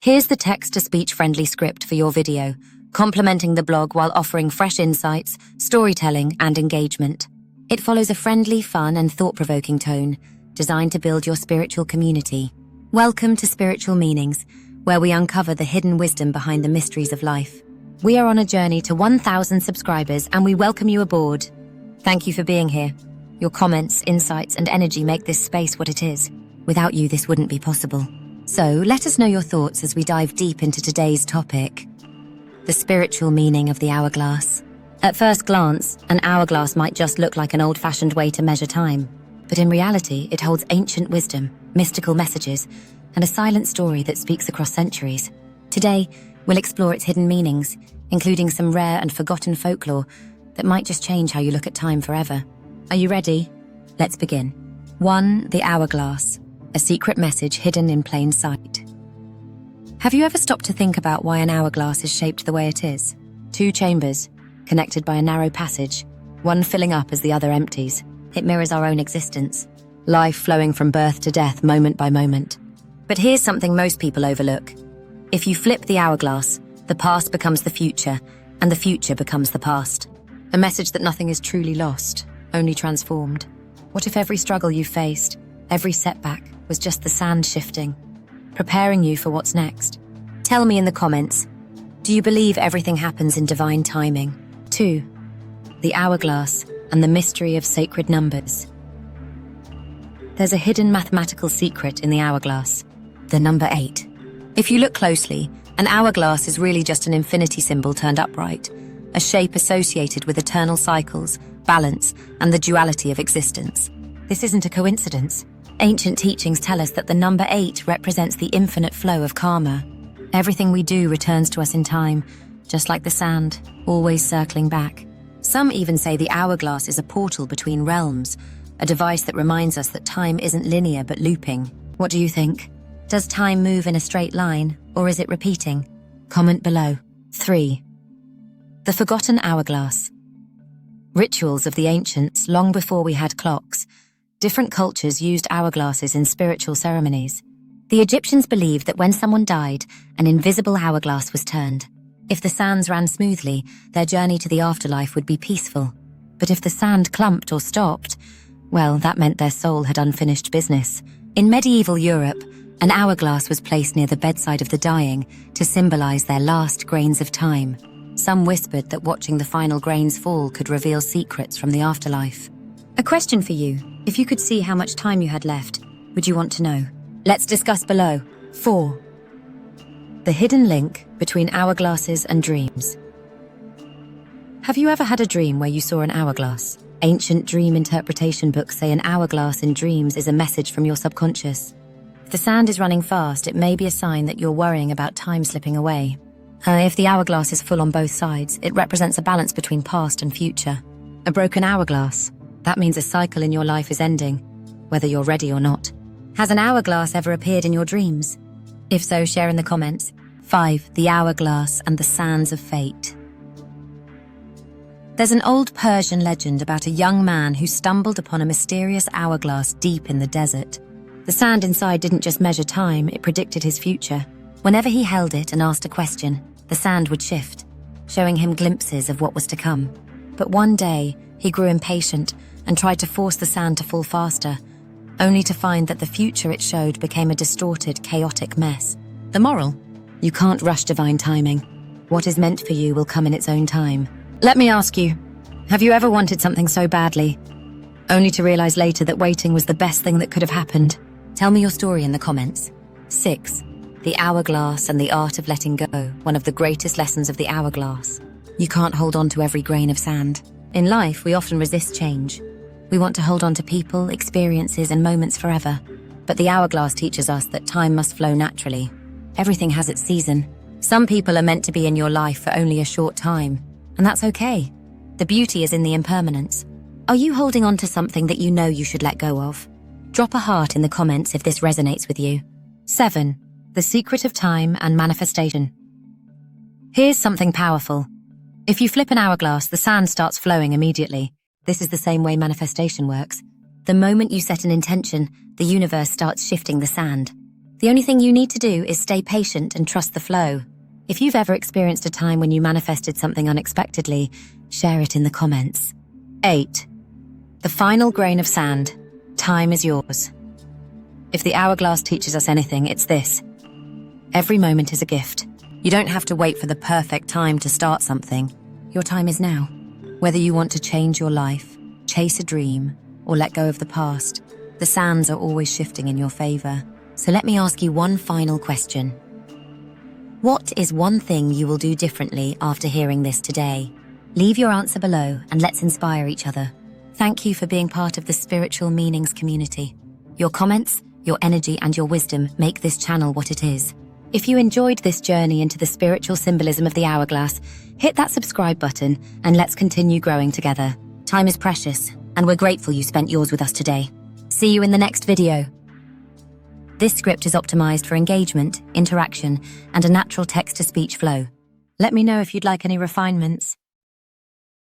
Here's the text-to-speech friendly script for your video, complementing the blog while offering fresh insights, storytelling, and engagement. It follows a friendly, fun, and thought-provoking tone, designed to build your spiritual community. Welcome to Spiritual Meanings, where we uncover the hidden wisdom behind the mysteries of life. We are on a journey to 1,000 subscribers, and we welcome you aboard. Thank you for being here. Your comments, insights, and energy make this space what it is. Without you, this wouldn't be possible. So, let us know your thoughts as we dive deep into today's topic: the spiritual meaning of the hourglass. At first glance, an hourglass might just look like an old-fashioned way to measure time. But in reality, it holds ancient wisdom, mystical messages, and a silent story that speaks across centuries. Today, we'll explore its hidden meanings, including some rare and forgotten folklore that might just change how you look at time forever. Are you ready? Let's begin. 1. The hourglass. A secret message hidden in plain sight. Have you ever stopped to think about why an hourglass is shaped the way it is? 2 chambers, connected by a narrow passage, one filling up as the other empties. It mirrors our own existence, life flowing from birth to death, moment by moment. But here's something most people overlook. If you flip the hourglass, the past becomes the future, and the future becomes the past. A message that nothing is truly lost, only transformed. What if every struggle you faced, every setback, was just the sand shifting, preparing you for what's next? Tell me in the comments, do you believe everything happens in divine timing? 2. The hourglass and the mystery of sacred numbers. There's a hidden mathematical secret in the hourglass, the number 8. If you look closely, an hourglass is really just an infinity symbol turned upright, a shape associated with eternal cycles, balance, and the duality of existence. This isn't a coincidence. Ancient teachings tell us that the number 8 represents the infinite flow of karma. Everything we do returns to us in time, just like the sand, always circling back. Some even say the hourglass is a portal between realms, a device that reminds us that time isn't linear but looping. What do you think? Does time move in a straight line, or is it repeating? Comment below. 3. The forgotten hourglass. Rituals of the ancients, long before we had clocks. Different cultures used hourglasses in spiritual ceremonies. The Egyptians believed that when someone died, an invisible hourglass was turned. If the sands ran smoothly, their journey to the afterlife would be peaceful. But if the sand clumped or stopped, well, that meant their soul had unfinished business. In medieval Europe, an hourglass was placed near the bedside of the dying to symbolize their last grains of time. Some whispered that watching the final grains fall could reveal secrets from the afterlife. A question for you. If you could see how much time you had left, would you want to know? Let's discuss below. 4. The hidden link between hourglasses and dreams. Have you ever had a dream where you saw an hourglass? Ancient dream interpretation books say an hourglass in dreams is a message from your subconscious. If the sand is running fast, it may be a sign that you're worrying about time slipping away. If the hourglass is full on both sides, it represents a balance between past and future. A broken hourglass. That means a cycle in your life is ending, whether you're ready or not. Has an hourglass ever appeared in your dreams? If so, share in the comments. 5. The hourglass and the sands of fate. There's an old Persian legend about a young man who stumbled upon a mysterious hourglass deep in the desert. The sand inside didn't just measure time, it predicted his future. Whenever he held it and asked a question, the sand would shift, showing him glimpses of what was to come. But one day, he grew impatient and tried to force the sand to fall faster, only to find that the future it showed became a distorted, chaotic mess. The moral? You can't rush divine timing. What is meant for you will come in its own time. Let me ask you, have you ever wanted something so badly, only to realize later that waiting was the best thing that could have happened? Tell me your story in the comments. 6. The hourglass and the art of letting go. One of the greatest lessons of the hourglass. You can't hold on to every grain of sand. In life, we often resist change. We want to hold on to people, experiences, and moments forever. But the hourglass teaches us that time must flow naturally. Everything has its season. Some people are meant to be in your life for only a short time, and that's okay. The beauty is in the impermanence. Are you holding on to something that you know you should let go of? Drop a heart in the comments if this resonates with you. 7. The secret of time and manifestation. Here's something powerful. If you flip an hourglass, the sand starts flowing immediately. This is the same way manifestation works. The moment you set an intention, the universe starts shifting the sand. The only thing you need to do is stay patient and trust the flow. If you've ever experienced a time when you manifested something unexpectedly, share it in the comments. 8. The final grain of sand. Time is yours. If the hourglass teaches us anything, it's this. Every moment is a gift. You don't have to wait for the perfect time to start something. Your time is now. Whether you want to change your life, chase a dream, or let go of the past, the sands are always shifting in your favor. So let me ask you one final question. What is one thing you will do differently after hearing this today? Leave your answer below and let's inspire each other. Thank you for being part of the Spiritual Meanings community. Your comments, your energy, and your wisdom make this channel what it is. If you enjoyed this journey into the spiritual symbolism of the hourglass, hit that subscribe button and let's continue growing together. Time is precious, and we're grateful you spent yours with us today. See you in the next video. This script is optimized for engagement, interaction, and a natural text-to-speech flow. Let me know if you'd like any refinements.